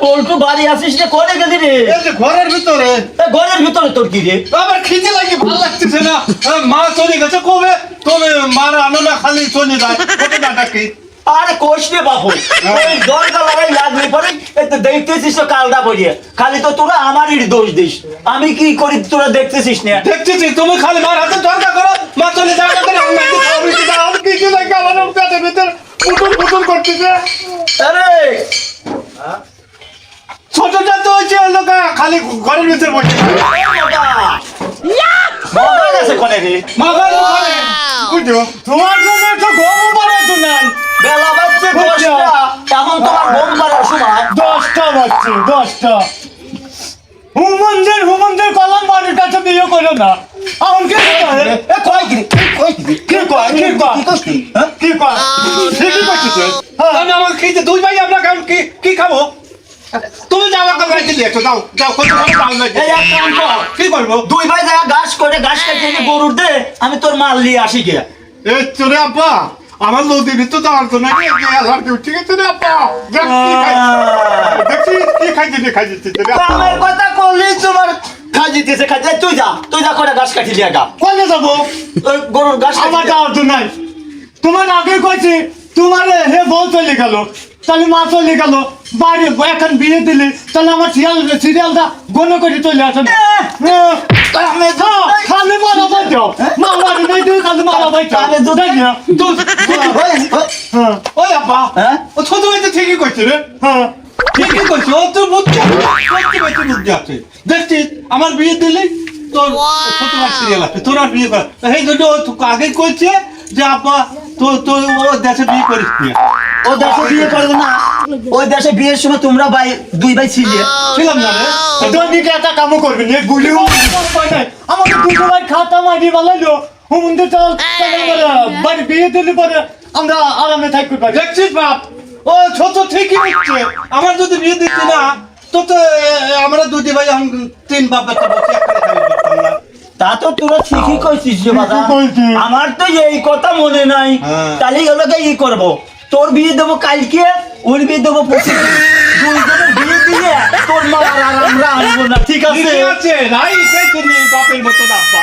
বল্টু বাড়ি আসিস না, কোনে গেলি রে? এই যে ঘরের ভিতরে। ঘরের ভিতরে তোর কি রে? আমার খিদে লাগে, ভালো লাগতেছে না। মা চলে গেছে কবে, তবে মার আনো না, খালি চলে যায়, কত ডাকি। আরে কোষ রে বাবু, ওই দরজা লাগাই লাগলে পরে দেখতেছিস তো কালটা পড়িয়ে, খালি তো তোরা আমারই দোষ দিস। আমি কি করি তোরা দেখতেছিস না? দেখতেছি তুমি খালি মার হাতে দরজা করো, মা চলে যায়, আমার খিদে লাগে, আমার পেটের ভিতর পুতুল পুতুল করতেছে। আরে ছোটটা তো হচ্ছে লোক খালি ঘরের ভিতরে বসে মজা গেছে কোনে রে? মাগার ঘরে বুঝো তোমার জন্য তো ঘুম পাড়াতো নাই, বেলা বাজছে 10টা, এখন তোমার ঘুম পাড়ার সময় 10টা বাজছে, 10টা। হুমন্দের কলম বাড়ির কাছে বিয়ে করো না। এখন কি করে? এ কয় কি কি কয়? ঠিকই করতেছে। আমি আমার খেতে দুই ভাই আপনাকে কি খাবো? তুমি যাও আমাকে গাড়ি দিয়ে যাও যাও কত ভালো ভালো লাগে। এই এক কাম কর, কি করবো? দুই ভাই যা ঘাস কাটিয়ে এনে গরুর দে, আমি তোর মাল নিয়ে আসি গিয়া। এই চলে আব্বা, আমার নদীর তো যাওয়ার তো নাকি ঠিক আছে রে আব্বা। দেখছি কি খাইতে আমার কথা করলি তোমার খাজিতেছে খাজি। তুই যা করে ঘাস কাটি লিয়া গা। কোনে যাবো? ওই গরুর ঘাস আমার যাওয়ার তো নাই। তোমার আগে কইছি, তোমার হে বউ চলে গেল, তাহলে মা চলে গেল, বাড়ি এখন বিয়ে দিলি, তাহলে আমার সিরিয়ালটা গণ করে চলে আসেন। খালি মারা বাইছো, মা বাড়ি নাই, তুই খালি মারা বাইছো। ওই আব্বা, হ্যাঁ? ও ছোট ভাই তো ঠিকই করছে রে। ঠিকই করছে, ও তো বুদ্ধি আছে। দেখছিস আমার বিয়ে দিলি তোর ছোট ভাই সিরিয়াল আছে, তোর আর বিয়ে কর। সেই জন্য ও আগে কইছে যে আব্বা তুই ও দেশে বিয়ে করিস না। ও দেশে বিয়ে করবে না, ওই দেশে বিয়ের সময় তোমরা দুই ভাই ছিলে। ছিলাম না রে। দৈনিক একটা কামও করবি না, গুলিও নাই। আমাকে দুটো ভাই খাতা মারি বালাইলো, হুমন্দের চল বাড়ি বিয়ে দিলি পরে আমরা আরামে থাকতে পারি। দেখছিস বাপ, ও ছোট ঠিকই হচ্ছে। আমার যদি বিয়ে দিচ্ছি না তো আমরা দুটি ভাই এখন তিন বাপ বাচ্চা বসে একসাথে খাবি পারতাম না। তা তো তোরা ঠিকই কইছিস রে বাবা, ঠিকই কইছি। আমার তো এই কথা মনে নাই। হ্যাঁ। তাহলে এগুলোকে ই করবো, তোর বিয়ে দেবো কালকে, ওর বিয়ে দেবো পরশু। দুইজনের বিয়ে দিয়ে তোর মা আর আমরা আনবো না, ঠিক আছে? ঠিক আছে, নাই কে তুমি বাপের মতো আব্বা।